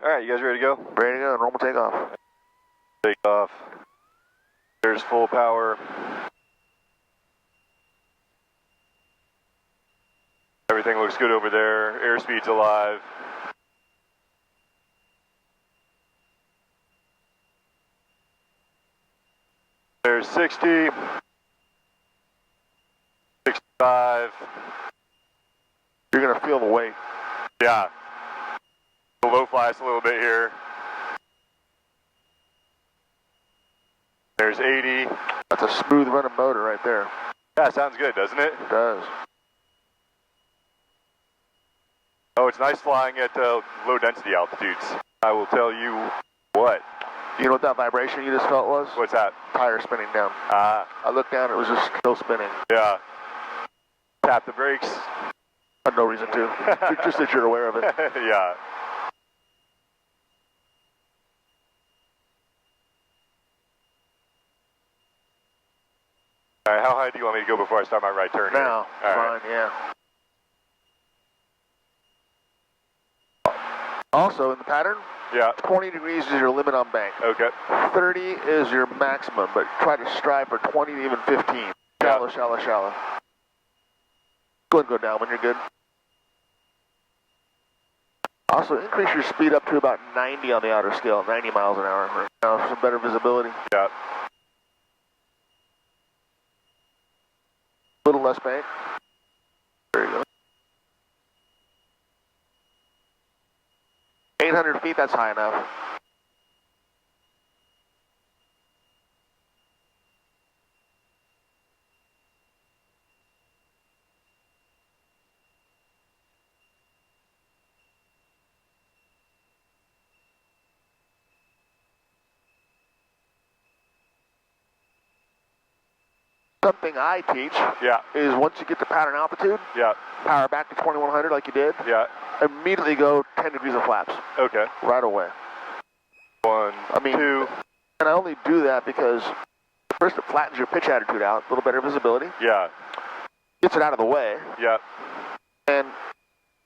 Alright, you guys ready to go? Ready to go, normal takeoff. Take off. There's full power. Everything looks good over there. Airspeed's alive. There's 60. 65. You're going to feel the weight. Yeah. Low fly us a little bit here. There's 80. That's a smooth running motor right there. Yeah, sounds good, doesn't it? It does. Oh, it's nice flying at low density altitudes. I will tell you what. You know what that vibration you just felt was? What's that? Tire spinning down. Ah. I looked down, it was just still spinning. Yeah. Tap the brakes. I had no reason to. Just that you're aware of it. Yeah. All right, how high do you want me to go before I start my right turn? Now, All fine, right. yeah. Also, in the pattern, Yeah. 20 degrees is your limit on bank. Okay. 30 is your maximum, but try to strive for 20 to even 15. Shallow, Yeah. shallow, shallow. Go ahead and go down when you're good. Also, increase your speed up to about 90 on the outer scale, 90 miles an hour for some better visibility. Yeah. A little less bank. There you go. 800 feet, that's high enough. Something I teach Yeah. is once you get to pattern altitude, Yeah. power back to 2100 like you did, Yeah. immediately go 10 degrees of flaps. Okay. Right away. 1, I mean, 2. And I only do that because first it flattens your pitch attitude out, a little better visibility, Yeah. gets it out of the way, Yeah. and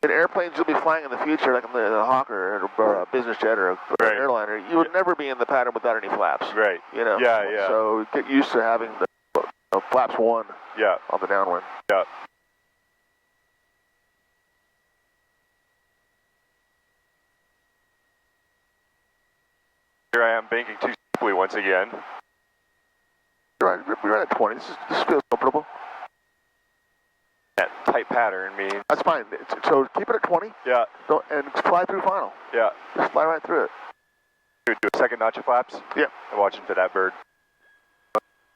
in airplanes you'll be flying in the future, like in the Hawker or a business jet or an Right. airliner, you would never be in the pattern without any flaps. Right. You know? Yeah, yeah. So get used to having the flaps 1 Yeah. on the downwind. Yeah. Here I am banking too steeply once again. You're right at 20. This feels comfortable. That tight pattern means. That's fine. So keep it at 20. Yeah. And fly through final. Yeah. Just fly right through it. Do a second notch of flaps. Yep. I'm watching for that bird.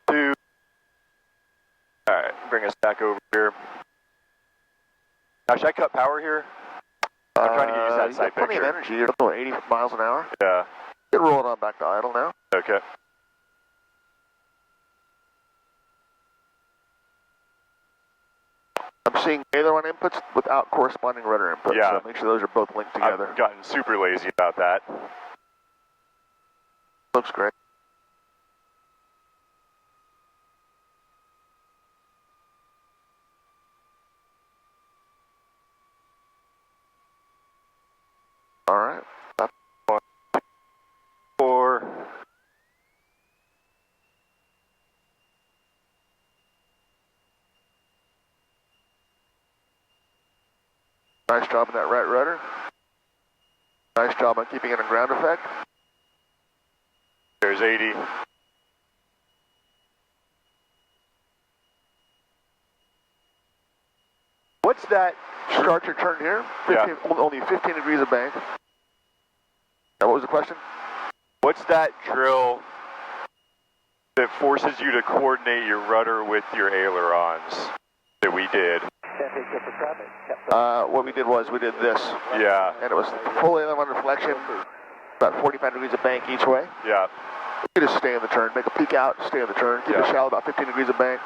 1, 2. All right, bring us back over here. Now, should I cut power here? I'm trying to use that you side got plenty picture. of energy. You're going 80 miles an hour. Yeah. Get rolling on back to idle now. Okay. I'm seeing aileron inputs without corresponding rudder inputs. Yeah. So make sure those are both linked together. I've gotten super lazy about that. Looks great. All right. 1, 4. Nice job on that right rudder. Nice job on keeping it in ground effect. There's 80. What's that? Start your turn here. 15, Only 15 degrees of bank. Now, what was the question? What's that drill that forces you to coordinate your rudder with your ailerons that we did? What we did was we did this. Yeah. And it was full aileron deflection, about 45 degrees of bank each way. Yeah. You just stay in the turn, make a peek out, stay in the turn, keep it shallow, about 15 degrees of bank.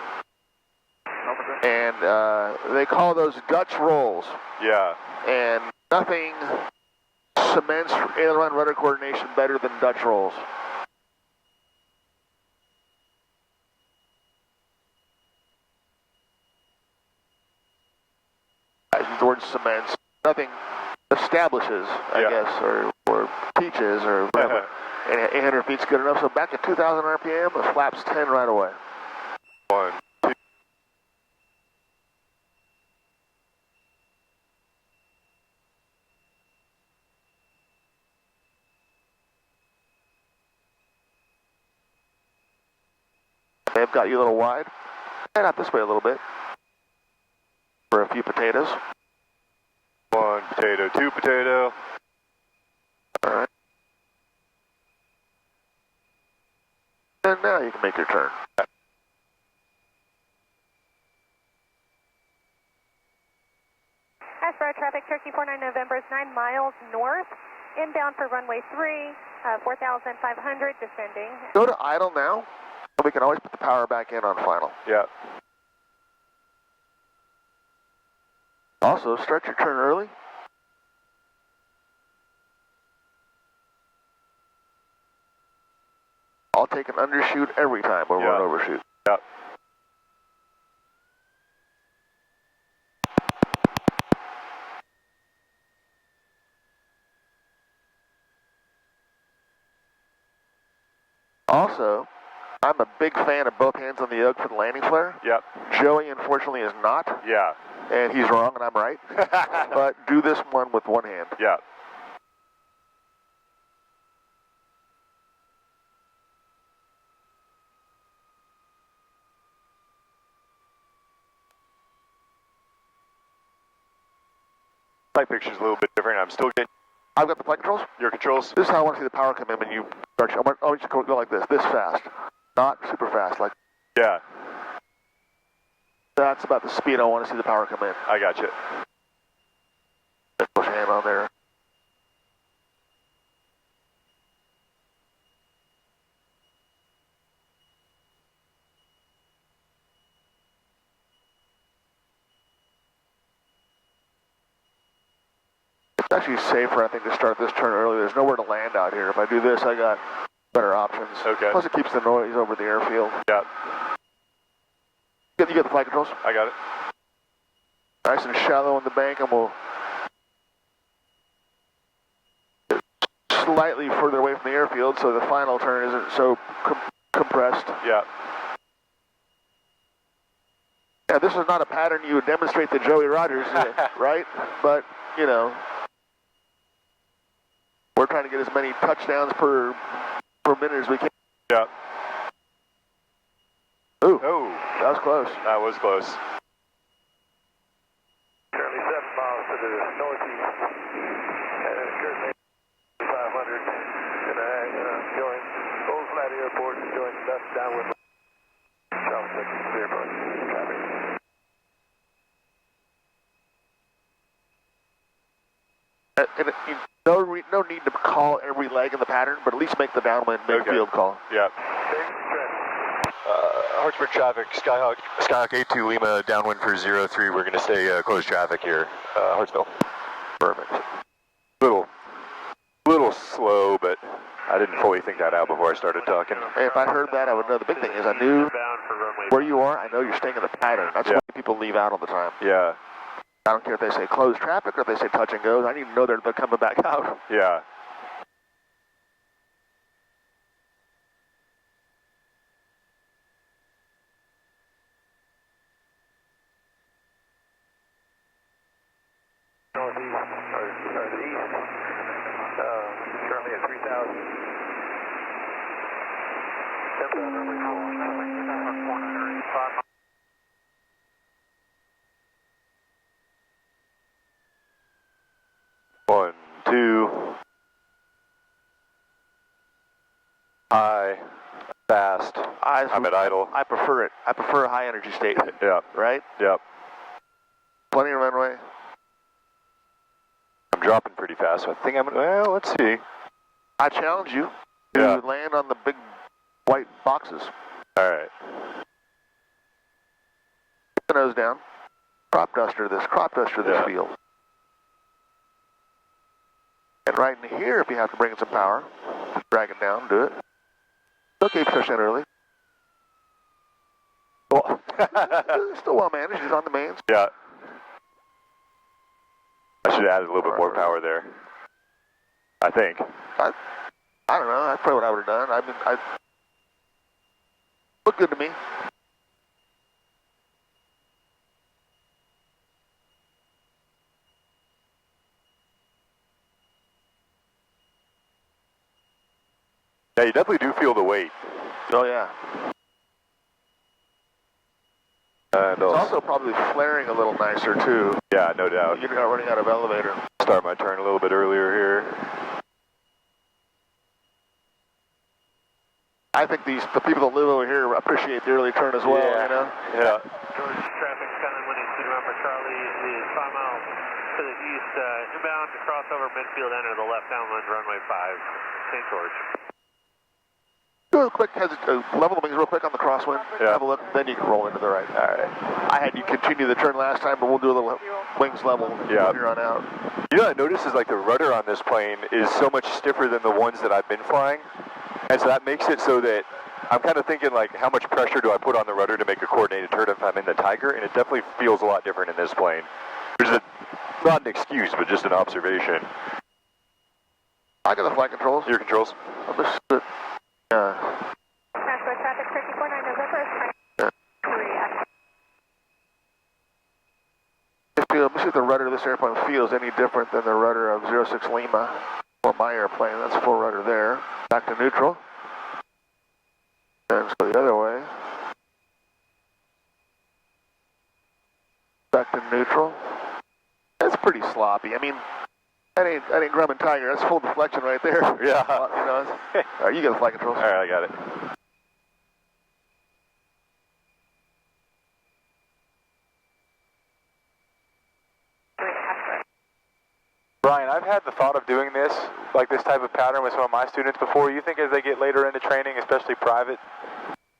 And they call those Dutch rolls. Yeah. And nothing cements aileron rudder coordination better than Dutch rolls. I use the word cements. Nothing establishes, I guess, or inches or whatever. And 800 feet's good enough. So back at 2,000 RPM, the flap's 10 right away. 1, 2. They've got you a little wide. And out this way a little bit. For a few potatoes. 1 potato, 2 potato. All right. And now you can make your turn. Ashborough traffic, Turkey 49 November is 9 miles north, inbound for runway 3, 4,500, descending. Go to idle now, and we can always put the power back in on final. Yeah. Also, start your turn early. I'll take an undershoot every time over an overshoot. Yeah. Also, I'm a big fan of both hands on the yoke for the landing flare. Yep. Joey, unfortunately, is not. Yeah. And he's wrong and I'm right. But do this one with one hand. Yeah. My picture's a little bit different. I'm still getting I've got the flight controls. your controls. This is how I want to see the power come in when you start. I want you to go like this fast. Not super fast, like Yeah. that's about the speed I want to see the power come in. I got you. Push your hand on there. It's actually safer, I think, to start this turn early. There's nowhere to land out here. If I do this, I got better options. Okay. Plus, it keeps the noise over the airfield. Yeah. You get the flight controls. I got it. Nice and shallow on the bank, and we'll slightly further away from the airfield, so the final turn isn't so compressed. Yeah. Yeah, this is not a pattern you would demonstrate to Joey Rogers, right? But, you know, we're trying to get as many touchdowns per minute as we can. Yeah. Ooh, Oh, that was close. that was close. Currently 7 miles to the northeast, and currently 500, and going Old Flat Airport, going downwind South Texas Airport traffic. No need to call every leg in the pattern, but at least make the downwind midfield call. Yeah. Hartsburg traffic, Skyhawk 82 Lima, downwind for 03. We're going to stay closed traffic here, Hartsville. Perfect. Little slow, but I didn't fully think that out before I started talking. Hey, if I heard that, I would know. The big thing is I knew where you are. I know you're staying in the pattern. That's what people leave out all the time. Yeah. I don't care if they say closed traffic or if they say touch and goes. I need to know they're coming back out. Yeah. Northeast, or the east, currently at 3,000. 10,000 runway 4, 1, 2. High, fast. I'm at idle. I prefer it. I prefer a high energy state. Yeah. Right? Yep. Plenty of runway. I'm dropping pretty fast, so I think well, let's see. I challenge you to land on the big white boxes. All right. Put the nose down. Crop duster this field. And right in here, if you have to bring in some power, just drag it down, do it. Okay, push in early. Well, still well managed, he's on the mains. Yeah. I should have added a little bit more power there. I think. probably what I would have done. I mean, I looked good to me. Yeah, you definitely do feel the weight. Oh yeah. And It's also probably flaring a little nicer too. yeah, no doubt. You're not running out of elevator. Start my turn a little bit earlier here. I think the people that live over here appreciate the early turn as well, Yeah. you know? Yeah. George, traffic coming, winning 2 November Charlie is 5 miles to the east, inbound to cross over midfield, enter the left downwind runway 5, St. George. Do a quick level the wings real quick on the crosswind. Yeah. Have a look, then you can roll into the right. All right. I had you continue the turn last time, but we'll do a little wings level from here on out. You know what I noticed is like the rudder on this plane is so much stiffer than the ones that I've been flying. And so that makes it so that I'm kind of thinking like how much pressure do I put on the rudder to make a coordinated turn if I'm in the Tiger, and it definitely feels a lot different in this plane. Which is not an excuse, but just an observation. I got the flight controls. Your controls? I'll just sit. Transport traffic 349 November is Let me see if the rudder of this airplane feels any different than the rudder of 06 Lima or my airplane. That's full rudder there. Back to neutral. And let's go the other way. Back to neutral. That's pretty sloppy. I mean, that ain't Grumman Tiger. That's full deflection right there. Yeah. You know. All right, you got the flight controls. All right, I got it. Brian, I've had the thought of doing this, like this type of pattern with some of my students before. You think as they get later into training, especially private,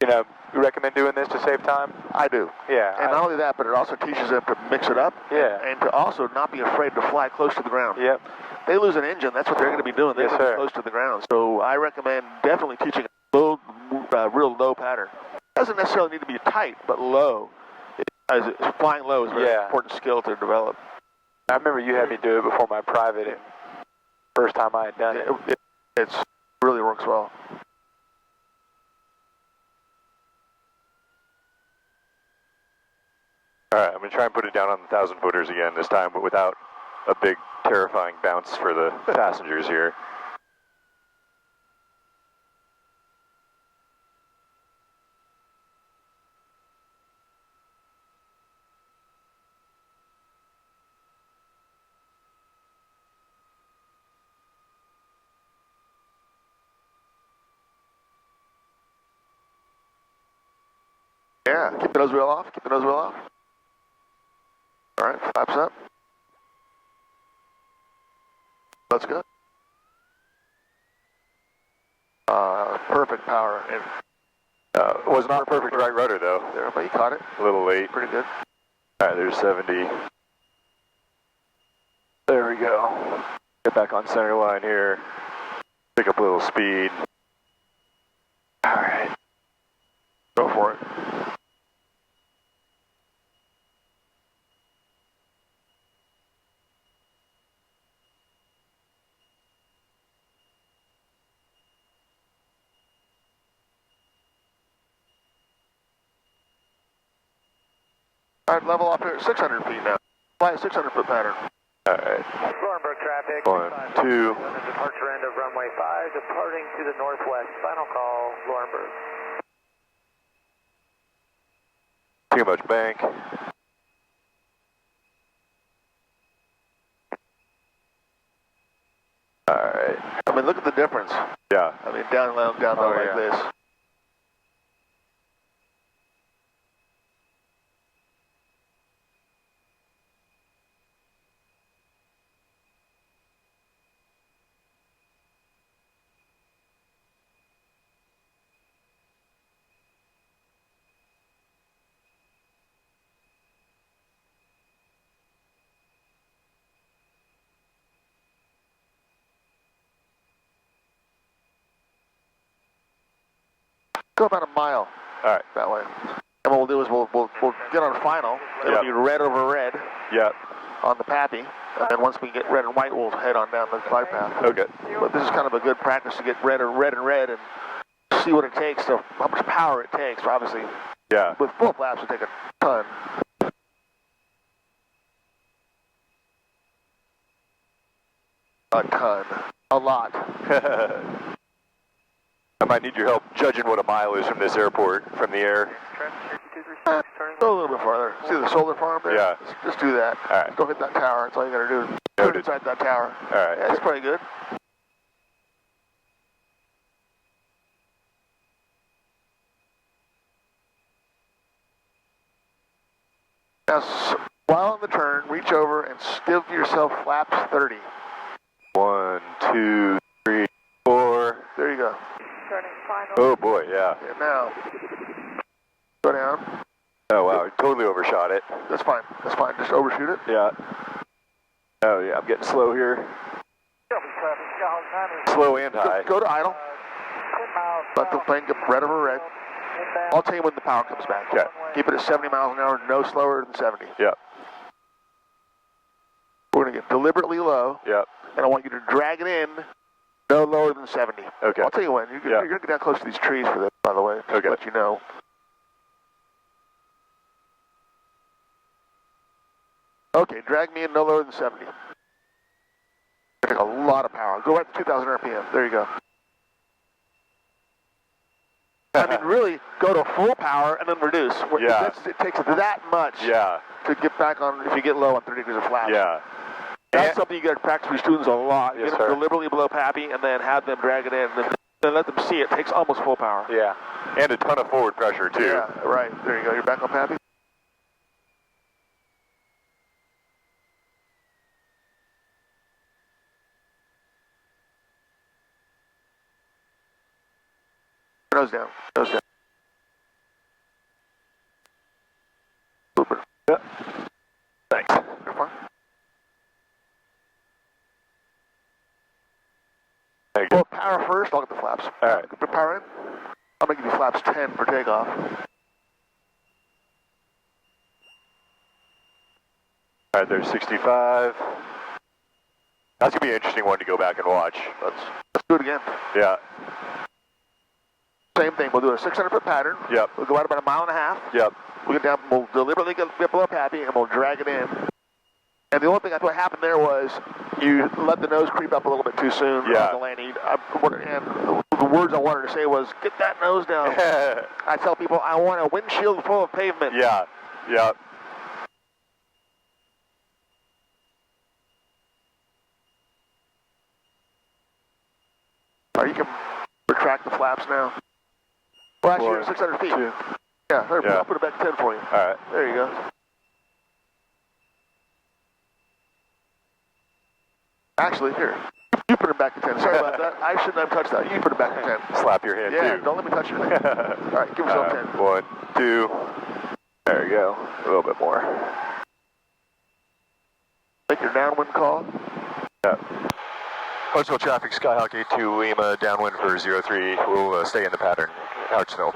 you know, you recommend doing this to save time? I do. Yeah. And not only that, but it also teaches them to mix it up. Yeah. And to also not be afraid to fly close to the ground. Yep. They lose an engine, that's what they're going to be doing. They're Yes, going to sir. be close to the ground. So I recommend definitely teaching a low, real low pattern. Doesn't necessarily need to be tight, but low. Flying low is a very important skill to develop. I remember you had me do it before my private, and first time I had done it. It really works well. All right, I'm going to try and put it down on the 1,000 footers again this time, but without a big, terrifying bounce for the passengers here. Yeah, keep the nose wheel off, keep the nose wheel off. All right, flaps up. That's good. Perfect power. Was not perfect right rudder though. There, but you caught it. A little late. Pretty good. All right, there's 70. There we go. Get back on center line here. Pick up a little speed. All right. Go for it. All right, level off here at 600 feet now. Fly a 600-foot pattern. All right. Laurenburg traffic. 1, 2. Departure end of runway 5, departing to the northwest. Final call, Laurenburg. Too much bank. All right. I mean, look at the difference. Yeah. I mean, down low like this. Go about a mile. All right. That way. And what we'll do is we'll get on final. It'll be red over red. Yep. On the Pappy. and then once we get red and white, we'll head on down the glide path. Okay. But this is kind of a good practice to get red and red and see what it takes, to how much power it takes. Obviously, Yeah. with full flaps, it take a ton. A ton. A lot. I might need your help judging what a mile is from this airport, from the air. Go a little bit farther. See the solar farm there? Yeah. Just do that. All right. Go hit that tower. That's all you got to do. Turn inside that tower. All right. Yeah, it's pretty good. Now, while on the turn, reach over and give yourself flaps 30. 1, 2, 3, 4. There you go. Oh boy, yeah. And now, go down. Oh wow, totally overshot it. That's fine. That's fine. Just overshoot it. Yeah. Oh yeah, I'm getting slow here. Slow and high. Go to idle. Let the plane get red over red. I'll tell you when the power comes back. Okay. Keep it at 70 miles an hour, no slower than 70. Yep. We're going to get deliberately low. Yep. And I want you to drag it in no lower than 70. Okay. I'll tell you when. You're going to get down close to these trees for this, by the way. Just Okay. to let you know. Okay, drag me in no lower than 70. Take a lot of power. Go right to 2,000 RPM. There you go. I mean, really, go to full power and then reduce. Yeah. It takes that much Yeah. to get back on, if you get low on 30 degrees of flaps. Yeah. That's something you got to practice with students a lot. Yes, Get them sir. deliberately below PAPI and then have them drag it in. And then let them see it takes almost full power. Yeah. And a ton of forward pressure too. Yeah, right. There you go. You're back on PAPI. Nose down. Nose down. Super. Yeah. Thanks. You're fine. Thank you. Well, power first. I'll get the flaps. All right. Put power in. I'm going to give you flaps 10 for takeoff. All right, there's 65. That's going to be an interesting one to go back and watch. Let's do it again. Yeah. Same thing. We'll do a 600-foot pattern. Yep. We'll go out about a mile and a half. Yep. We'll get down. We'll deliberately get below PAPI and we'll drag it in. And the only thing I thought happened there was you let the nose creep up a little bit too soon Yeah. on the landing. And the words I wanted to say was, get that nose down. I tell people, I want a windshield full of pavement. Yeah. Yeah. Or you can retract the flaps now. Well, actually, you're 600 feet. Yeah, there, Yeah. I'll put it back 10 for you. All right. There you go. Actually, here. You put it back to 10. Sorry about that. I shouldn't have touched that. You put it back to 10. Slap your hand Yeah, too. don't let me touch your hand. All right, give yourself 10. 1, 2. There you go. A little bit more. Make your downwind call. Yeah. Hartsville traffic, Skyhawk 82 Lima, downwind for 03. We'll stay in the pattern. Hartsville.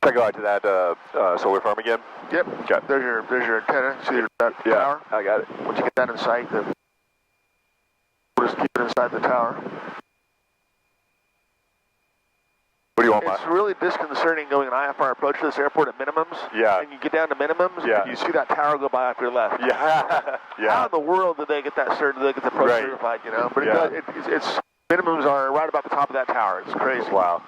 Can I go out to that solar farm again? Yep. Okay. There's your antenna. See that Yeah, tower? I got it. Once you get that in sight, then we'll just keep it inside the tower. What do you want, It's really disconcerting going an IFR approach to this airport at minimums. Yeah. And you get down to minimums, Yeah. and you see that tower go by off your left. Yeah. Yeah. How in the world did they get that certain? Did they get the approach Right. certified? You know, but Yeah. it's minimums are right about the top of that tower. It's crazy. Wow.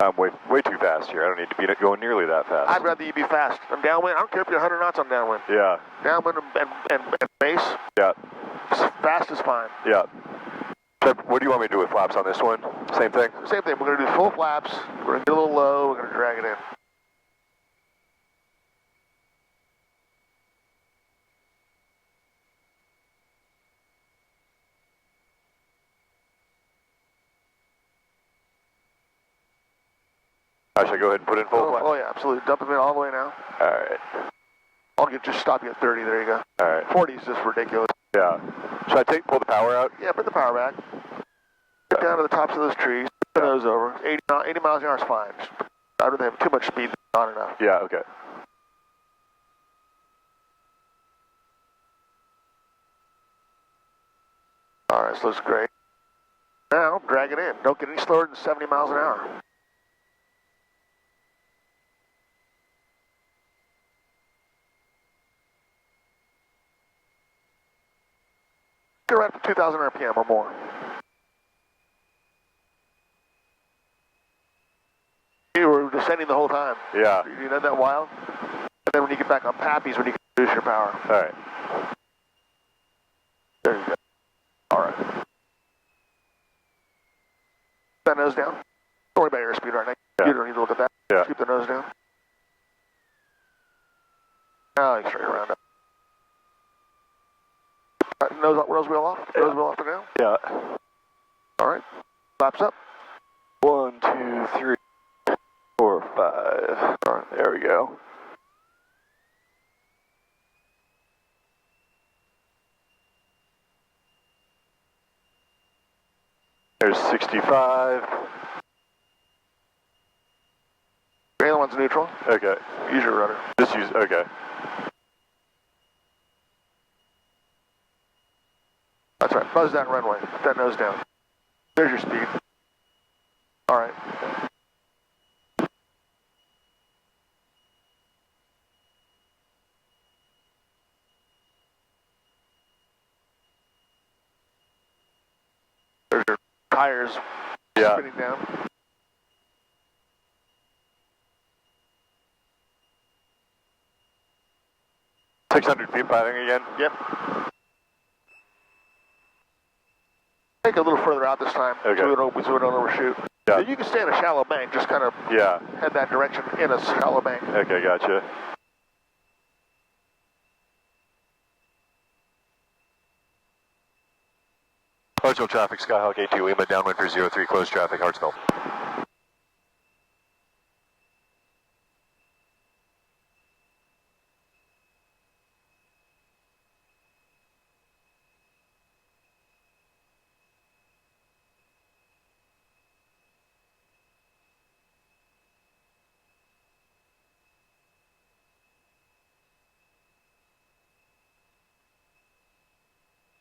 I'm way too fast here. I don't need to be going nearly that fast. I'd rather you be fast. On downwind, I don't care if you're 100 knots on downwind. Yeah. Downwind and base, Yeah. fast is fine. Yeah. So what do you want me to do with flaps on this one? Same thing? Same thing. We're going to do full flaps. We're going to get a little low. We're going to drag it in. I should go ahead and put in full flat? Oh yeah, absolutely. Dump them in all the way now. All right. I'll just stop you at 30. There you go. All right. 40 is just ridiculous. Yeah. Should I pull the power out? Yeah, put the power back. Get down to the tops of those trees. Put the nose over. 80 miles an hour is fine. I'd rather have too much speed than not enough. Yeah, okay. All right, so that's great. Now, drag it in. Don't get any slower than 70 miles an hour. Get right up to 2,000 RPM or more. You were descending the whole time. Yeah. You know that wild? And then when you get back on Pappy's, when you can reduce your power. All right. There you go. All right. That nose down. Don't worry about airspeed right now. Yeah. You don't need to look at that. Yeah. Keep the nose down. Now you straight around up. Nose wheel off. Yeah. Nose wheel off for now. Yeah. All right. Flaps up. 1, 2, 3, 4, 5. All right. There we go. There's 65. The other one's neutral. Okay. Use your rudder. Just use, okay. That's right. Buzz that runway. Put that nose down. There's your speed. All right. There's your tires spinning down. Yeah. 600 feet piloting again? Yep. Take a little further out this time, Okay. so we don't overshoot. Yeah. You can stay in a shallow bank, just kind of head that direction in a shallow bank. Okay, gotcha. Hartsville traffic, Skyhawk 82 Lima, downwind for 03, closed traffic, Hartsville.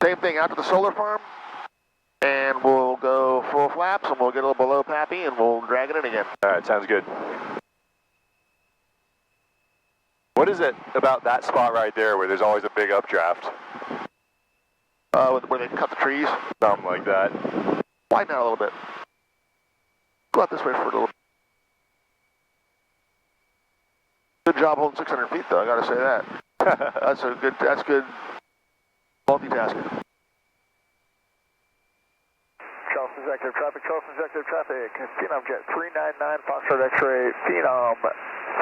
Same thing out to the solar farm, and we'll go full flaps, and we'll get a little below Pappy, and we'll drag it in again. All right, sounds good. What is it about that spot right there where there's always a big updraft? Where they cut the trees. Something like that. Widen out a little bit. Go out this way for a little bit. Good job holding 600 feet, though. I got to say that. That's good multitasking. Charleston executive traffic, Phenom Jet 399, Foxtrot X-ray, Phenom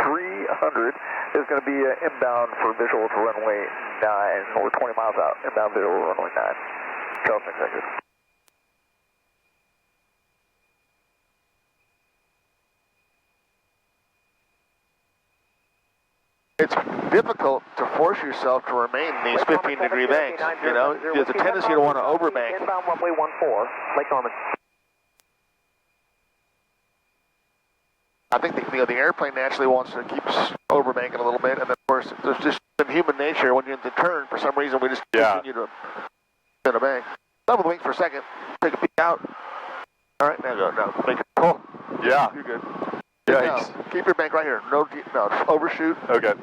300 is going to be inbound for visual to runway 9. We're 20 miles out, inbound visual runway 9. Charleston executive. It's difficult to force yourself to remain in these 15-degree banks. You know, there's a tendency to want to overbank. Inbound runway 14, Lake Norman. I think the airplane naturally wants to keep overbanking a little bit, and then of course there's just in human nature when you have to turn, for some reason we just continue to spin a bank. Level the wing for a second, take a peek out. All right, now go. Now make it pull. Yeah. You're good. Yikes. Now, keep your bank right here. No, overshoot. Okay.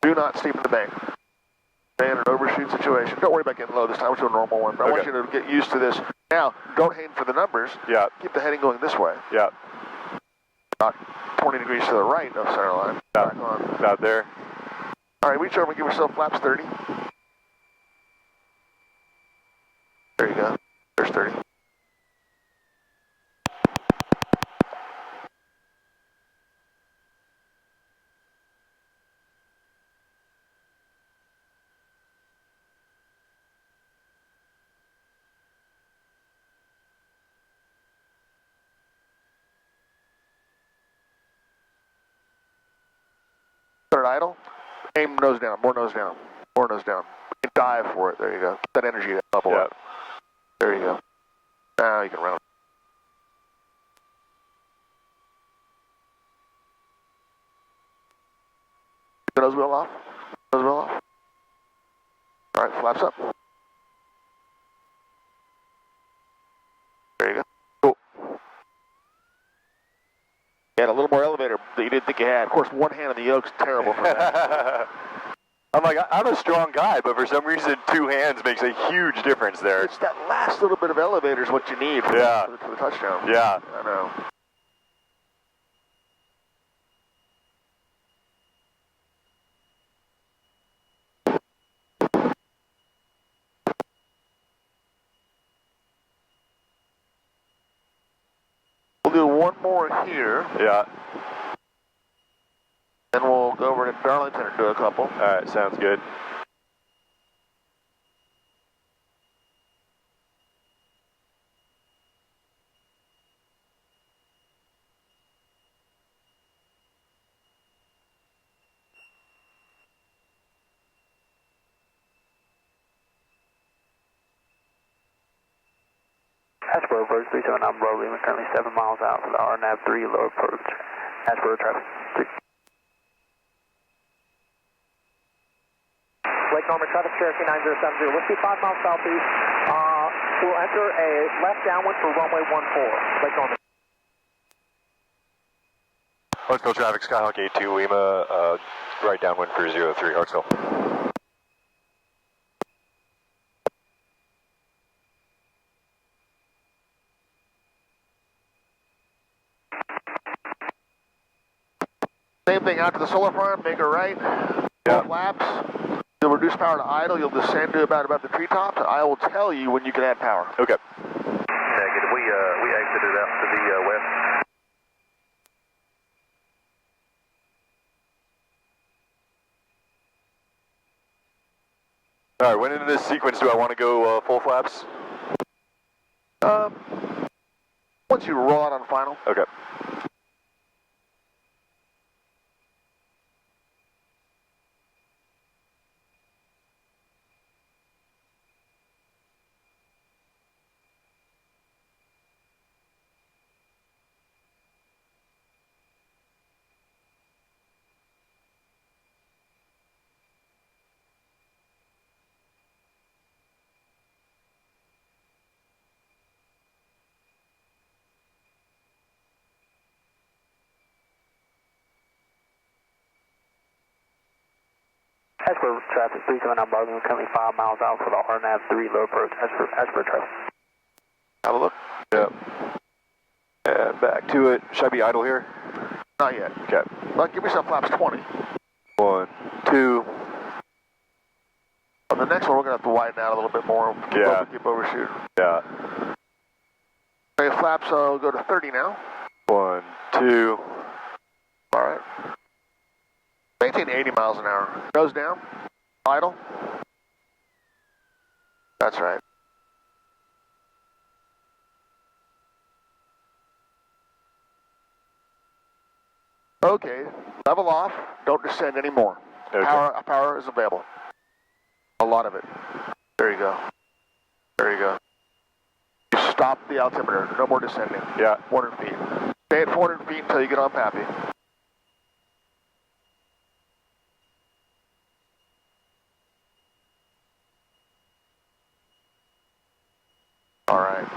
Do not steepen the bank. Stay in an overshoot situation. Don't worry about getting low this time. We're doing a normal one, but I want you to get used to this. Now, don't aim for the numbers. Yeah. Keep the heading going this way. Yeah. About 20 degrees to the right of center line. Back on. About there. All right, reach over and give yourself flaps 30. There you go. There's 30. Start idle. Aim nose down, more nose down, more nose down. Dive for it, there you go. Get that energy level up. There you go. Now you can round. The nose wheel off. Nose wheel off. All right, flaps up. There you go. Cool. You had a little more elevator that you didn't think you had. Of course, one hand on the yoke's terrible for that. I'm like, I'm a strong guy, but for some reason, two hands makes a huge difference there. It's that last little bit of elevator is what you need for, for the touchdown. Yeah. I know. We'll do one more here. Yeah. Then we'll go over to Darlington and do a couple. All right, sounds good. Ashboro approach 379 Bravo Lima, currently 7 miles out for the RNAV 3 low approach. Ashboro traffic. Lake Norman traffic, Cherokee 9070. We'll see 5 miles southeast. We'll enter a left downwind for runway 14, Lake Norman. Hartsville traffic, Skyhawk 82 Lima, right downwind for 03, Hartsville. Same thing out to the solar farm, make a right, both laps. You'll reduce power to idle, you'll descend to about the treetops. I will tell you when you can add power. Okay. Negative. We exited out to the west. All right, when in this sequence do I want to go full flaps? Once you roll out on final. Okay. Ashboro traffic 379 Bravo Lima, currently 5 miles out for the RNAV 3 low approach. Ashboro traffic. Have a look. Yep. And back to it. Should I be idle here? Not yet. Okay. Well, give yourself flaps 20. 1, 2. On the next one, we're going to have to widen out a little bit more. Keep overshoot. Yeah. Okay, flaps will go to 30 now. 1, 2. All right. Maintain 80 miles an hour. Nose down. Idle. That's right. Okay. Level off. Don't descend anymore. Okay. Power is available. A lot of it. There you go. There you go. You stop the altimeter. No more descending. Yeah. 400 feet. Stay at 400 feet until you get on Pappy. All right.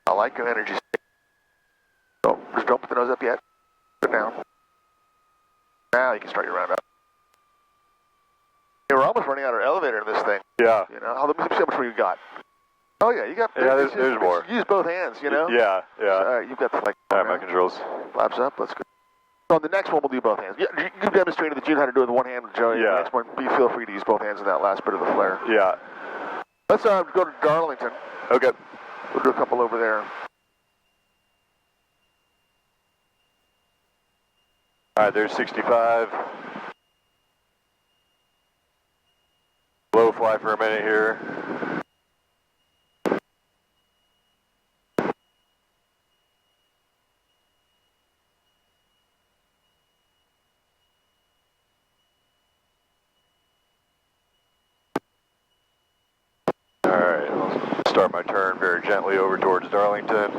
I like your energy. Just don't put the nose up yet. Sit down. Now you can start your roundup. Hey, we're almost running out of elevator in this thing. Yeah. You know, let me see how much more you got. Oh yeah, you got. Yeah, there's more. Use both hands, you know. Yeah, yeah. All right, you've got the flex. All right, my controls. Flaps up. Let's go. So on the next one, we'll do both hands. You demonstrated that you know how to do it with one hand, Joey. Yeah. The next one, feel free to use both hands in that last bit of the flare. Yeah. Let's go to Darlington. Okay. We'll do a couple over there. All right, there's 65. Low fly for a minute here. Start my turn very gently over towards Darlington.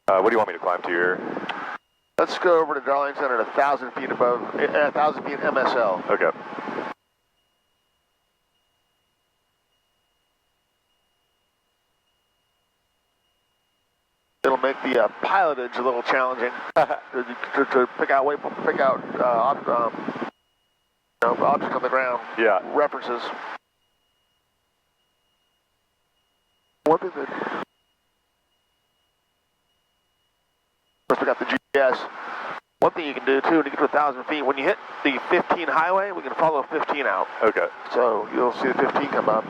What do you want me to climb to here? Let's go over to Darlington at 1,000 feet above, 1,000 feet MSL. Okay. It'll make the pilotage a little challenging to pick out objects on the ground. Yeah. References. One thing that, of course, we got the GPS. One thing you can do too, when you get to 1,000 feet, when you hit the 15 highway, we can follow 15 out. Okay. So you'll see the 15 come up.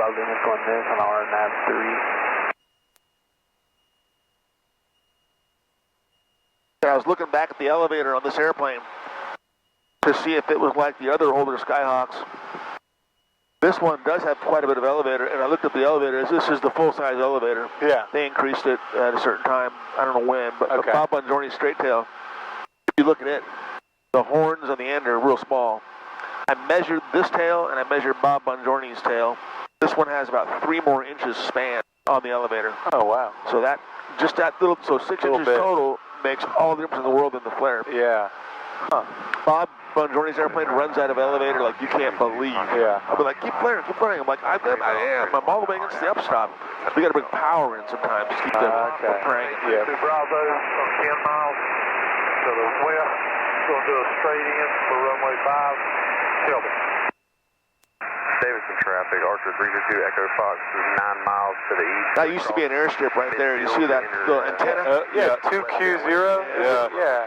Limits on this on RNAV 3. I was looking back at the elevator on this airplane to see if it was like the other older Skyhawks. This one does have quite a bit of elevator, and I looked at the elevator. This is the full-size elevator. Yeah. They increased it at a certain time. I don't know when, but okay. Bob Bongiorni's straight tail, if you look at it, the horns on the end are real small. I measured this tail, and I measured Bob Bongiorni's tail. This one has about 3 more inches span on the elevator. Oh, wow. So that, just that little, so 6 inches bit. total makes all the difference in the world in the flare. Yeah. Bob Bongiorni's airplane runs out of elevator like you can't believe. Yeah. I'll be like, keep flaring, keep flaring. I'm like, I am. I'm all the way against the upstop. We got to bring power in sometimes. Just keep the praying. Yeah. To Bravo on 10 miles to the west. Going to do a straight in for runway 5. Shelby. Davidson traffic, Archer 322 Echo Fox is 9 miles to the east. That used to be an airstrip right there. You see that little antenna? Yeah, 2Q0. Yeah.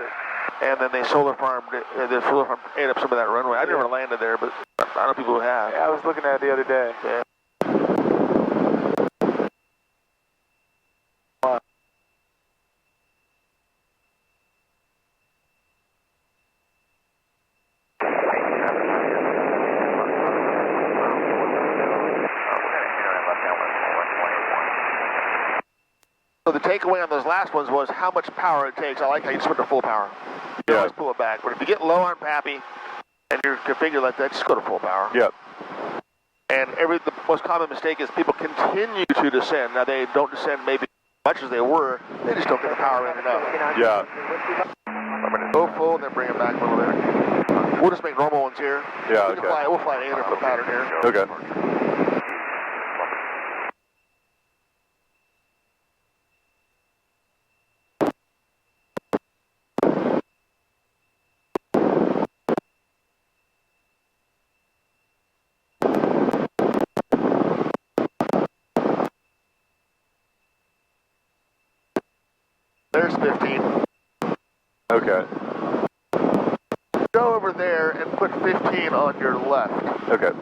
And then they solar farmed it. The solar farm ate up some of that runway. I've never landed there, but I know people who have. Yeah, I was looking at it the other day. Yeah. So the takeaway on those last ones was how much power it takes. I like how you just put to full power. You always pull it back. But if you get low on PAPI and you're configured like that, just go to full power. Yep. And the most common mistake is people continue to descend. Now they don't descend maybe as much as they were. They just don't get the power in enough. Yeah. I'm going to go full and then bring it back a little bit. We'll just make normal ones here. Yeah, We'll fly in for the pattern here. Okay. There's 15. Okay. Go over there and put 15 on your left. Okay.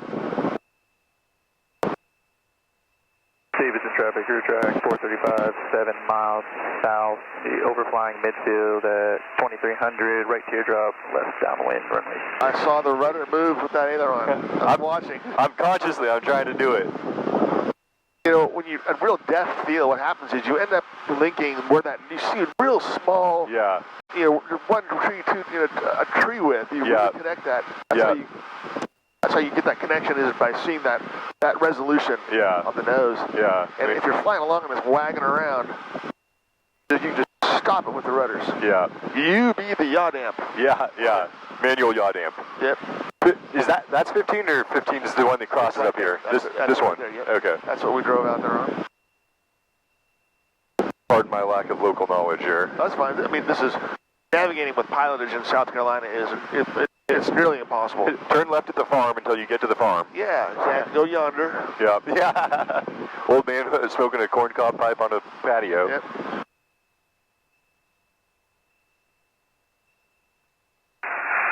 Davidson traffic, rear track 435, 7 miles south, overflying midfield at 2300, right teardrop, left downwind runway. I saw the rudder move with that aileron. I'm watching. I'm trying to do it. You know, when you at real depth field, what happens is you end up linking where that you see a real small, Yeah. you know, one tree, a tree width. You really connect that. That's how you get that connection is by seeing that resolution on the nose. Yeah. And if you're flying along and it's wagging around, you can just stop it with the rudders. Yeah. You be the yaw damp. Yeah. Manual yaw damp. Yep. Is that's 15 or 15 is the one that crosses up here? That's This one? There, yep. Okay. That's what we drove out there on. Pardon my lack of local knowledge here. That's fine. I mean, this is navigating with pilotage in South Carolina it's nearly impossible. Turn left at the farm until you get to the farm. Yeah, exactly. Go yonder. Yeah. Yeah. Old man smoking a corncob pipe on a patio. Yep.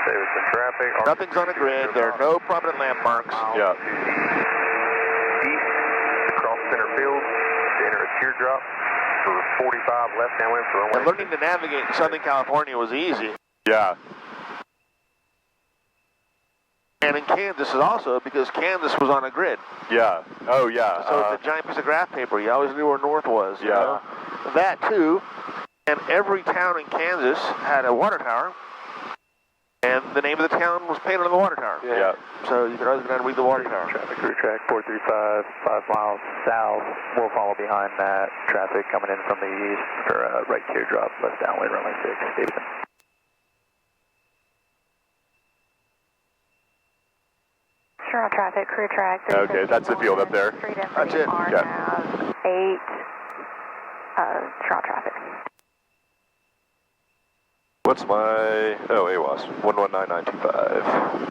Davidson traffic. Nothing's on a grid. There are no prominent landmarks. Yeah. East, across center field, to enter a teardrop, for 45 left downwind for runway. And learning to navigate in Southern California was easy. Yeah. And in Kansas is also because Kansas was on a grid. Yeah. Oh, yeah. So it's a giant piece of graph paper. You always knew where north was. You Yeah. know? That too. And every town in Kansas had a water tower. And the name of the town was painted on the water tower. Yeah. So you could always go down and read the water tower. Traffic crew track 435, 5 miles south. We'll follow behind that. Traffic coming in from the east for right teardrop, left downwind, runway 6, Davidson. Sure, traffic, crew track. Okay, that's the field up there. That's it. RNAV 8, Toronto traffic. What's my... Oh, AWAS. 119925.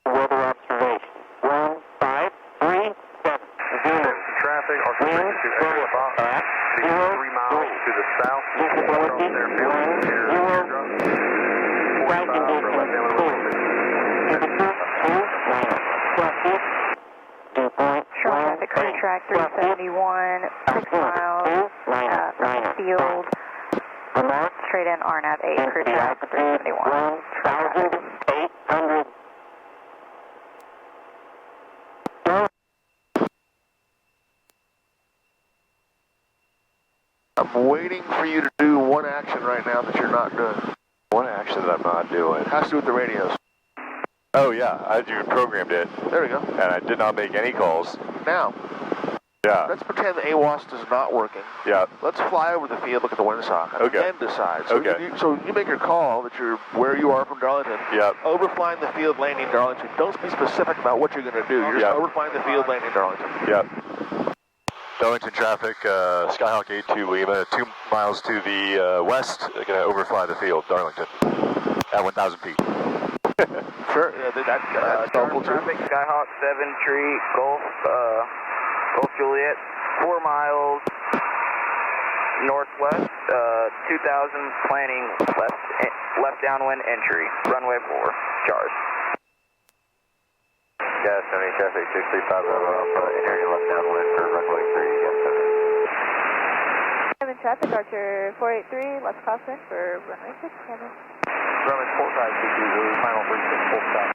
Weather observation. 153. Traffic, our frequency to exit box. 3 miles to the south. Across their field. Teardrop. 45 for left downwind, runway 6. Sure, traffic, crew track 371, 6 miles, from the field. Straight in RNAV 8, crew track 371. 1,800. I'm waiting for you to do one action right now that you're not doing. One action that I'm not doing. It has to do with the radios. Oh, yeah. You programmed it, There we go. and I did not make any calls. Now, Yeah. let's pretend the AWAS is not working. Yeah. Let's fly over the field, look at the windsock, and Okay. then decide. So Okay. so you make your call that you're where you are from Darlington. Yep. Overflying the field, landing Darlington. Don't be specific about what you're going to do. You're just Yep. overflying the field, landing Darlington. Yep. Darlington traffic, Skyhawk 82 Lima, 2 miles to the west, going to overfly the field, Darlington, at 1,000 feet. Sure, yeah, that's helpful too. Traffic, Skyhawk 7 Tree, Gulf Juliet, 4 miles northwest, 2000, planning left downwind entry, runway 4, Charles. Gas 70 traffic 635 entering left downwind for runway 3, gas 70. I'm in traffic, Archer 483, left crosswind for runway 6, Cameron. Runway 4522, final 36, full stop.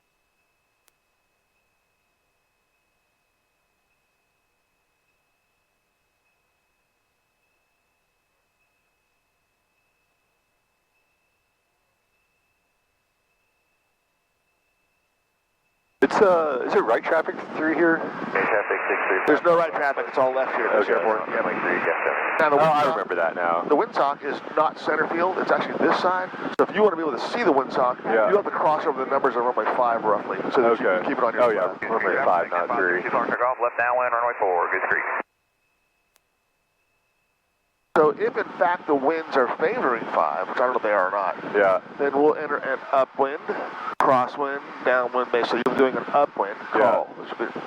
Is it right traffic through here? Traffic 635. There's no right traffic. It's all left here at this Okay. airport. Runway 3, gas 70. Now, the Oh, I windsock- remember that now. The windsock is not center field. It's actually this side. So if you want to be able to see the windsock, Yeah. you have to cross over the numbers on runway 5 roughly, so that you Okay. can keep it on your Oh, yeah. flag. Runway 5, not 3. Off left downwind, runway 4, Goose Creek. So if in fact the winds are favoring 5, which I don't know if they are or not, Yeah. then we'll enter an upwind, crosswind, downwind base. So you're doing an upwind call. Which would be,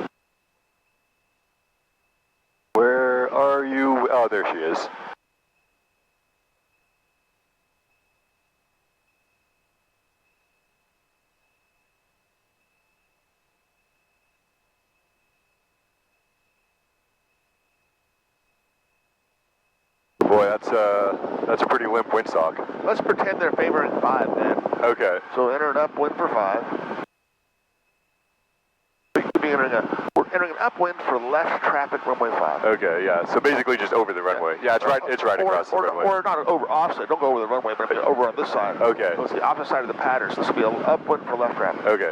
Where are you? Oh, there she is. Boy, that's a pretty limp windsock. let's pretend they're favoring 5 then. Okay. So enter an upwind for 5. We're entering an upwind for left traffic runway 5. Okay, yeah. So basically just over the runway. Yeah, it's right across the runway. Or not over offset. Don't go over the runway, but over on this side. Okay. So it's the opposite side of the pattern. So this will be an upwind for left traffic. Okay.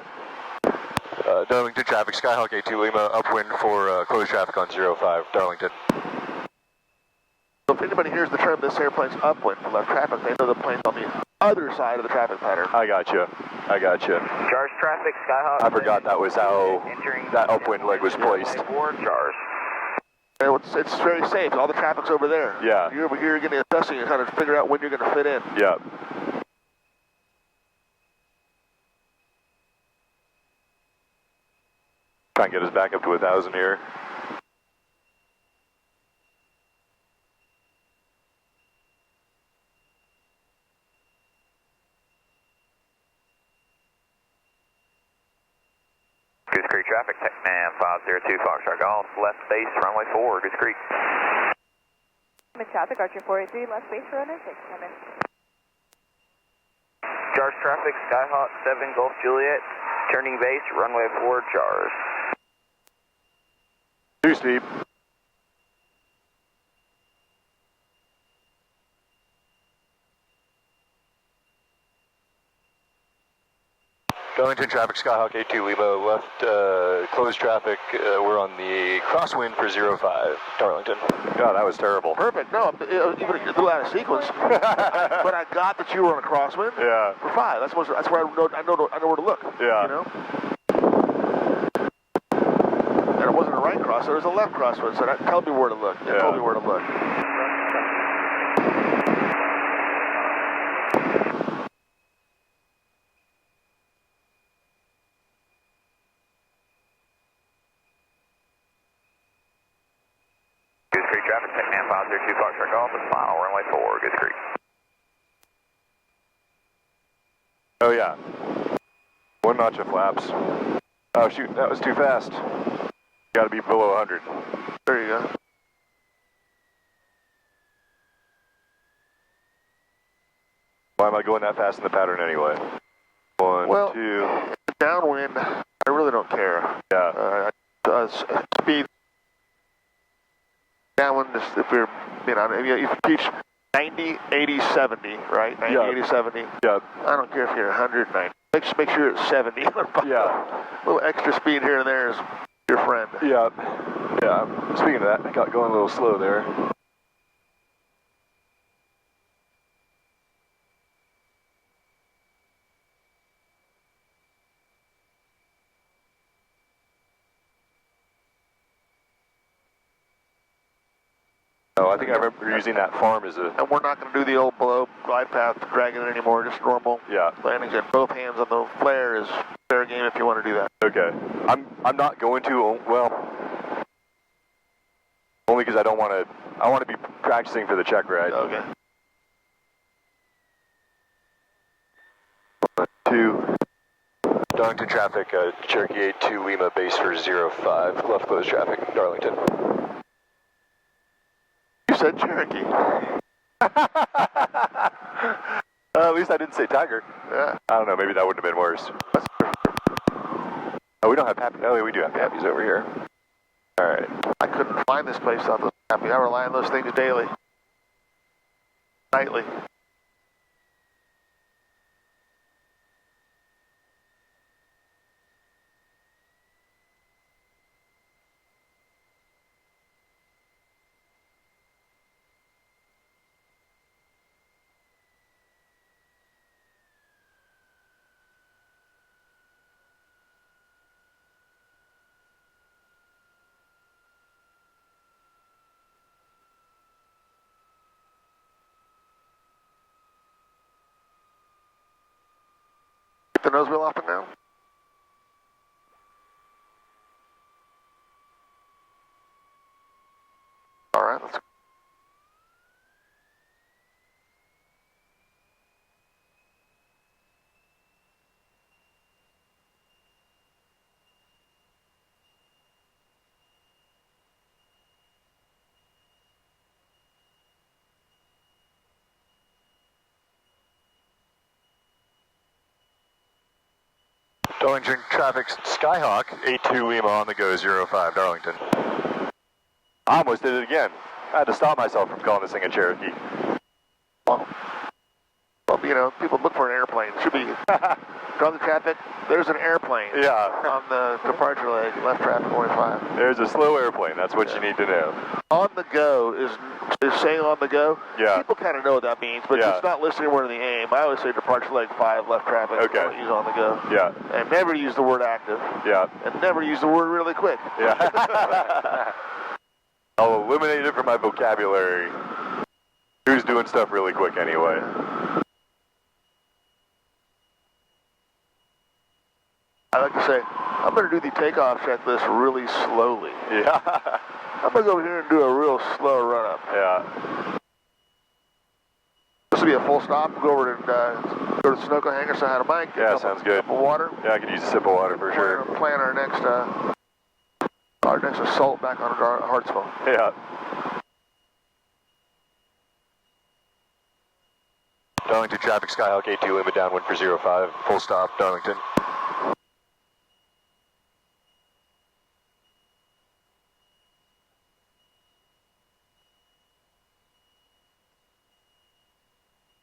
Darlington traffic, Skyhawk 82 Lima, upwind for closed traffic on 05, Darlington. So if anybody hears the term this airplane's upwind for left traffic, they know the plane's on the other side of the traffic pattern. I gotcha. Charge traffic, Skyhawk. I forgot that was how entering that upwind leg was placed. runway 4, Charge. And it's very safe. All the traffic's over there. Yeah. You're over here getting assessing and trying to figure out when you're going to fit in. Yeah. Try and get us back up to 1,000 here. Creek traffic, TechNam 502 Foxtrot Golf, left base, runway 4, Goose Creek. Mid traffic, Archer 483, left base runner, take coming. Jars traffic, Skyhawk 7 Gulf Juliet, turning base, runway 4, Jars. Too steep. Darlington traffic, Skyhawk 82 Lima, left closed traffic. We're on the crosswind for 05, Darlington. God, that was terrible. Perfect. No, even a little out of sequence. But I got that you were on a crosswind. Yeah. For 5. That's where I know where to look. Yeah. You know. And it wasn't a right cross; it was a left crosswind. So that told me where to look. It told me where to look. Goose Creek traffic, TechNam 502 Foxtrot Golf, and final runway 4, Goose Creek. Oh yeah. One notch of flaps. Oh shoot, that was too fast. Got to be below 100. There you go. Why am I going that fast in the pattern anyway? 1, 2. Downwind, I really don't care. Yeah. Speed. Downwind, if you're, if you teach 90, 80, 70, right? 90, Yeah. 80, 70. Yeah. I don't care if you're 190. Make sure you're at 70. Yeah. A little extra speed here and there is your friend. Yeah. Yeah. Speaking of that, I got going a little slow there. Oh, I think I remember using that farm as a... And we're not going to do the old below glide path dragging it anymore, just normal landings. And both hands on the flare is fair game if you want to do that. Okay. I'm not going to, well, only because I don't want to, I want to be practicing for the check ride. Okay. 1, 2. Darlington traffic, Cherokee 82 Lima base for 05, left closed traffic, Darlington. You said Cherokee. At least I didn't say Tiger. Yeah. I don't know, maybe that wouldn't have been worse. Oh, we don't have Pappy. Oh, we do have Pappies over here. All right. I couldn't find this place without those Pappy. I rely on those things daily. Nightly. The nose wheel off and down. All right, let's go. Darlington traffic, Skyhawk 82 Lima on the go, 05, Darlington. I almost did it again. I had to stop myself from calling this thing a Cherokee. Well, people look for an airplane. It should be draw the traffic. There's an airplane. Yeah. On the departure leg, left traffic 45. There's a slow airplane. That's what you need to know. On the go is saying on the go. Yeah. People kind of know what that means, but it's not listed anywhere in the aim. I always say departure leg 5, left traffic. Okay. Don't use on the go. Yeah. And never use the word active. Yeah. And never use the word really quick. Yeah. I'll eliminate it from my vocabulary. Who's doing stuff really quick anyway? I like to say, I'm going to do the takeoff checklist really slowly. Yeah. I'm going to go over here and do a real slow run-up. Yeah. This will be a full stop. Go over and Go to the Sunoco hangar, say hi to Mike. Yeah, sounds good. Sip of water. Yeah, I could use a sip of water for sure. We're gonna plan our next assault back on Hartsville. Yeah. Darlington traffic, Skyhawk 82, limit downwind for 05, full stop, Darlington.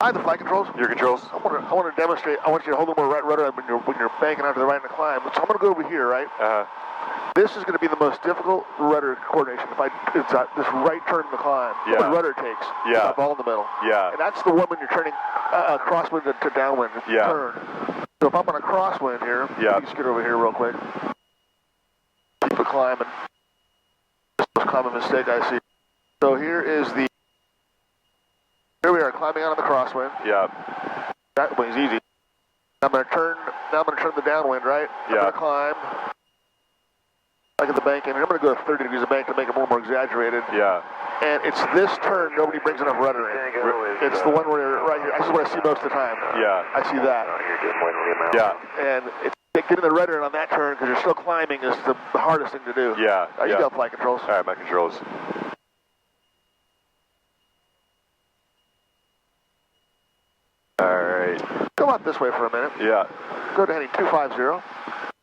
Hi, the flight controls. Your controls. I want to demonstrate. I want you to hold the more right rudder when you're banking out to the right in the climb. So I'm going to go over here, right? This is going to be the most difficult rudder coordination. It's this right turn in the climb. Yeah. The rudder takes. Yeah. That ball in the middle. Yeah. And that's the one when you're turning crosswind to downwind. Yeah. Turn. So if I'm on a crosswind here, yeah. Just get over here real quick. Keep it climbing. This is the most common mistake I see. So here is the. Here we are climbing out of the crosswind. Yeah. That way's easy. I'm going to turn. Now I'm going to turn the downwind, right? Yeah. I'm going to climb. I get the bank in. I'm going to go to 30 degrees of bank to make it more exaggerated. Yeah. And it's this turn nobody brings enough rudder in. It's the one where you're right here. This is what I see most of the time. Yeah. I see that. Yeah. And it's getting the rudder in on that turn because you're still climbing is the hardest thing to do. Yeah. You got flight controls. All right, my controls. Alright. Come out this way for a minute. Yeah. Go to heading 250.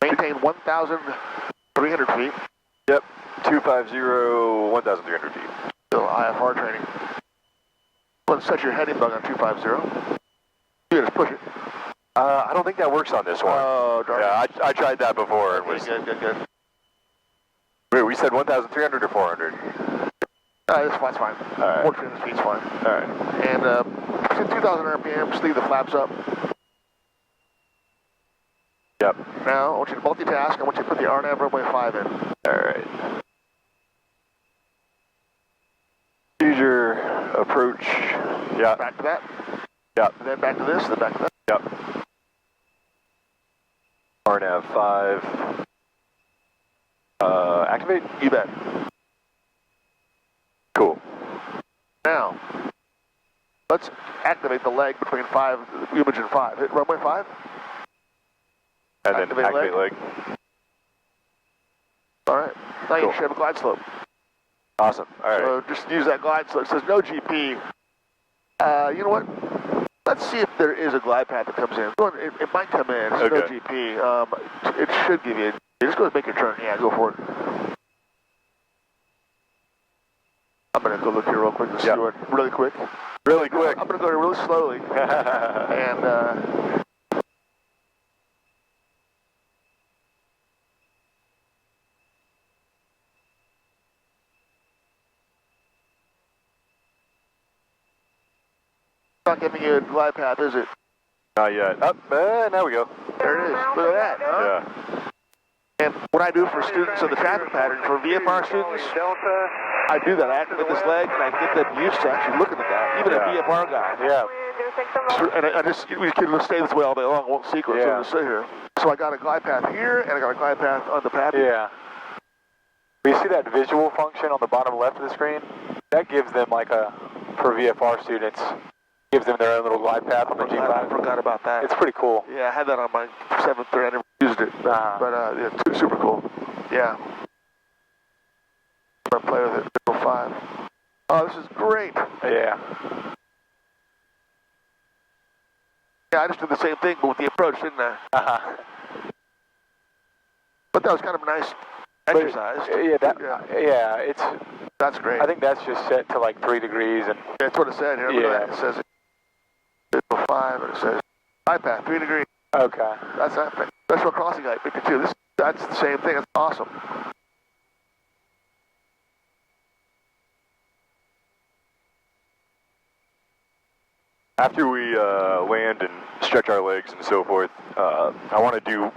Maintain 1,300 feet. Yep. 250, 1,300 feet. Still IFR training. Let's set your heading bug on 250. You just push it. I don't think that works on this one. Oh, darn. Yeah, I tried that before. Okay, good. Wait, we said 1,300 or 400? That's fine. All right. 1,400 feet's fine. All right. And 2,000 RPM, just leave the flaps up. Yep. Now, I want you to multitask. I want you to put the RNAV runway 5 in. All right. Use your approach. Yeah. Back to that. Yep. And then back to this, then back to that. Yep. RNAV 5. Activate? You bet. Cool. Now, let's activate the leg between 5, image and 5. Hit runway 5. And then activate leg. All right. Now Cool. you should have a glide slope. Awesome. All right. So just use that glide slope. It says no GP. You know what? Let's see if there is a glide path that comes in. It might come in. It's no GP. It should give you. Just go make your turn. Yeah, go for it. I'm going to go look here real quick and see what. Really quick. Really quick. I'm going to go really slowly. And not giving you a glide path, is it? Not yet. Up. Now we go. There it is. Look at that. Huh? Yeah. And what I do for students of the traffic pattern, for VFR students, I do that. I activate this leg, and I get them used to actually looking at that. Even a VFR guy. Yeah. And we can stay this way all day long. It won't sequence. So just sit here. So I got a glide path here, and I got a glide path on the pad. Yeah. You see that visual function on the bottom left of the screen? That gives them like for VFR students, gives them their own little glide path on the G5. I forgot about that. It's pretty cool. Yeah, I had that on my 730. I never used it. But yeah, super cool. Yeah. I'm going to play with it. 5. Oh, this is great. Yeah. Yeah, I just did the same thing, but with the approach, didn't I? But that was kind of a nice exercise. That's great. I think that's just set to like 3 degrees and. That's what it said here. Look at that. It says 5, and it says glide path 3 degrees. Okay. That's that thing. Special crossing height 52. That's the same thing. It's awesome. After we land and stretch our legs and so forth, I want to do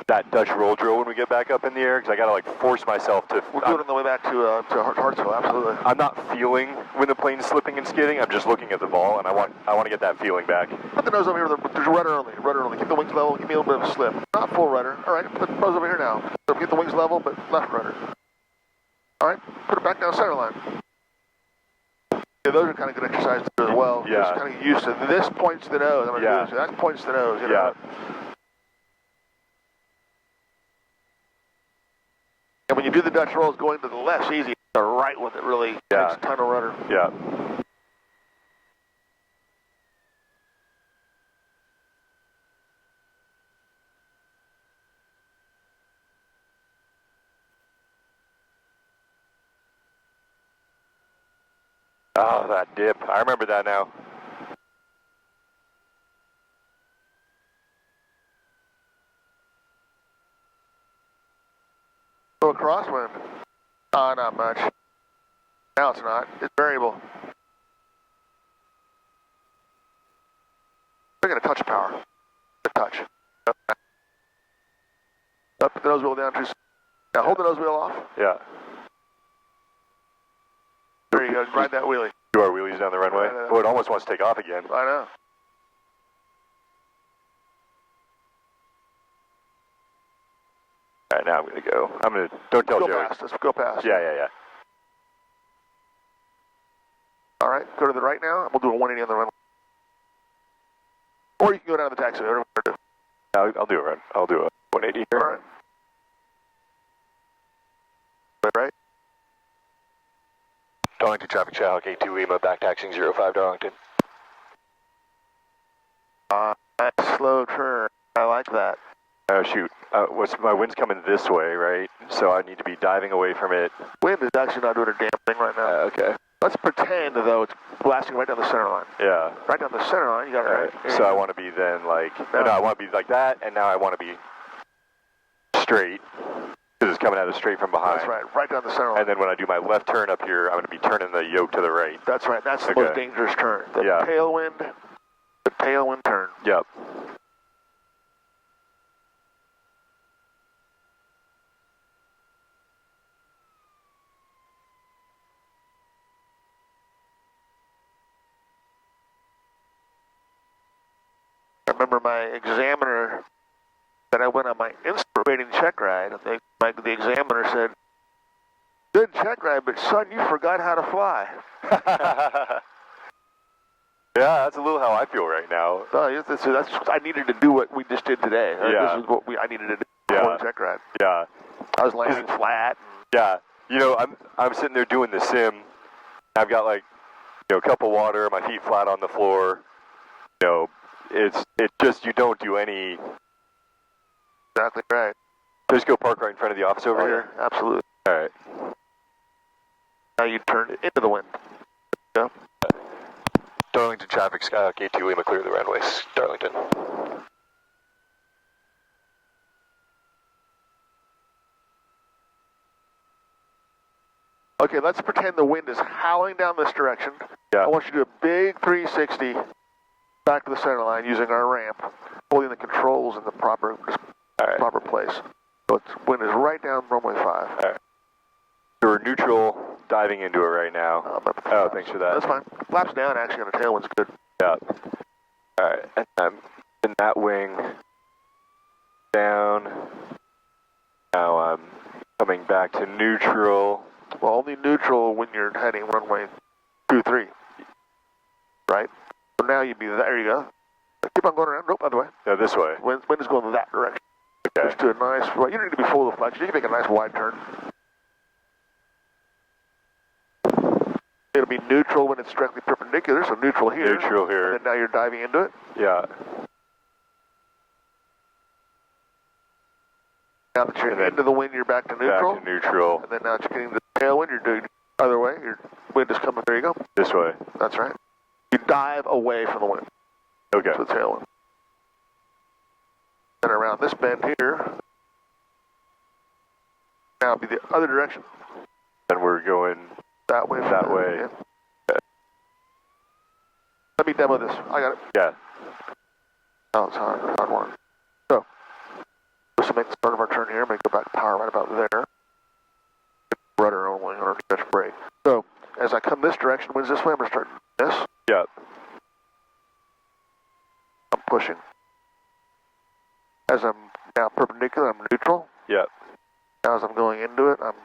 that Dutch roll drill when we get back up in the air, because I got to like force myself to. We'll do it on the way back to Hartsville, absolutely. I'm not feeling when the plane's slipping and skidding. I'm just looking at the ball, and I want to get that feeling back. Put the nose over here. There's rudder only. Keep the wings level. Give me a little bit of a slip. Not full rudder. All right. Put the nose over here now. So keep the wings level, but left rudder. All right. Put it back down center line. Yeah, those are kind of good exercises to do as well. Yeah. Just kind of used to this points to the nose. I'm going to Yeah. do this. That points to the nose. You know? And when you do the Dutch rolls, going to the left's easy. The right one that really takes a ton of rudder. Yeah. Oh, that dip. I remember that now. Go a crosswind. Not much. Now it's not. It's variable. We're going to touch power. A touch. Up the nose wheel down too. Now hold the nose wheel off. Yeah. There you go. Ride that wheelie. Do our wheelies down the runway. Oh, it almost wants to take off again. I know. All right, now I'm going to go. I'm going to, don't tell Go Joey. past. Let's go past. Yeah. All right, go to the right now. We'll do a 180 on the runway. Or you can go down to the taxiway. Whatever you want to do. I'll do a run. I'll do a 180 here. All right. Right. Darlington traffic channel, K2 Lima, back taxiing 05 Darlington. Nice slow turn. I like that. Oh shoot, my wind's coming this way, right? So I need to be diving away from it. Wind is actually not doing a damn thing right now. Okay. Let's pretend, though, it's blasting right down the center line. Yeah. Right down the center line, you got it right. So I want to be then like, no, I want to be like that, and now I want to be straight, because it's coming at us straight from behind. That's right down the center line. And then when I do my left turn up here, I'm going to be turning the yoke to the right. That's right, that's the most dangerous turn. The tailwind turn. Yep. I remember my examiner that I went on my inspirating check ride. I think the examiner said, "Good check ride, but son, you forgot how to fly." Yeah, that's a little how I feel right now. That's I needed to do what we just did today. This is what I needed to do before the check ride. Yeah. I was landing flat. Yeah. You know, I'm sitting there doing the sim. I've got like, a cup of water, my feet flat on the floor. It's just, you don't do any. Exactly right. Just go park right in front of the office over here? Yeah, absolutely. All right. Now you turn into the wind. Yeah. Darlington traffic, K2 Lima, clear the runways. Darlington. Okay, let's pretend the wind is howling down this direction. Yeah. I want you to do a big 360 back to the center line using our ramp, holding the controls in the proper place. So wind is right down runway 5. All right. So we're neutral, diving into it right now. Oh, thanks for that. That's fine. Flaps down actually on the tailwind's good. Yeah. All right, and I'm in that wing, down. Now I'm coming back to neutral. Well, only neutral when you're heading runway 23, right? So now you'd be there. You go. Keep on going around. Nope, other way. No, this way. Wind is going that direction. Okay. Just do a nice. Well, you don't need to be full of flexion. You can make a nice wide turn. It'll be neutral when it's directly perpendicular, so neutral here. Neutral here. And then now you're diving into it. Yeah. Now that you're into the wind, you're back to neutral. Back to neutral. And then now that you're getting the tailwind, you're doing the other way. Your wind is coming. There you go. This way. That's right. You dive away from the wind. Okay. To the tailwind. And around this bend here. Now it'll be the other direction. And we're going that way. That way. Yeah. Okay. Let me demo this. I got it. Yeah. Oh, it's hard one. So, just to make the start of our turn here, make go back power right about there. Rudder only on our stretch brake. So, as I come this direction, wind's this way, I'm going to start this. Yeah. I'm pushing. As I'm now perpendicular, I'm neutral. Yeah. Now as I'm going into it, I'm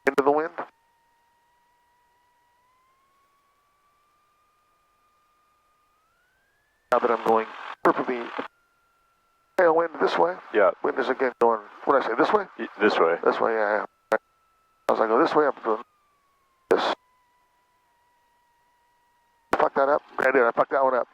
into the wind. now that I'm going perfectly tailwind this way. Yeah. Wind is again going, what did I say, this way? This way. This way, yeah. As I go this way, I'm doing this. Fuck that up? I did, I fucked that one up.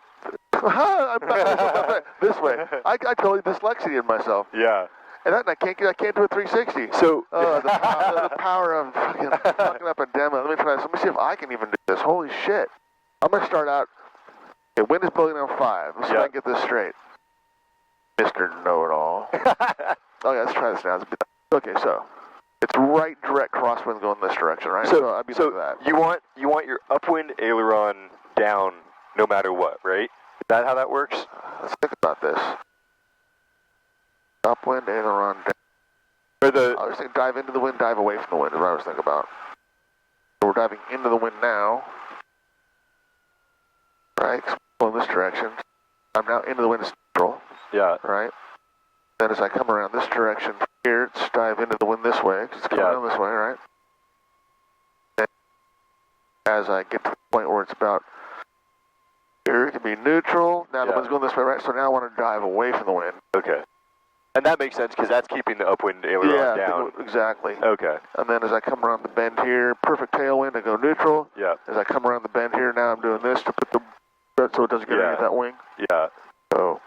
I'm fucking this way. I totally dyslexiated myself. Yeah. And I can't do a 360. So the power of fucking fucking up a demo. Let me try this. Let me see if I can even do this. Holy shit. I'm going to start out. Okay, wind is building on 5. Let's see if I can get this straight. Mr. Know-It-All. Okay, let's try this now. Okay, so it's right direct crosswind going this direction, right? So I'd be like that. You want your upwind aileron down no matter what, right? Is that how that works? Let's think about this. Upwind aileron down. Or the I was thinking dive into the wind, dive away from the wind is what I was thinking about. So we're diving into the wind now. Right, going this direction. I'm now into the wind, it's neutral. Yeah. Right? Then as I come around this direction here, let's dive into the wind this way, because it's coming around this way, right? And as I get to the point where it's about here, it can be neutral. Now the wind's going this way, right? So now I want to dive away from the wind. Okay. And that makes sense because that's keeping the upwind aileron down. Exactly. Okay. And then as I come around the bend here, perfect tailwind, I go neutral. Yeah. As I come around the bend here, now I'm doing this to put the so it doesn't get underneath that wing. Yeah. So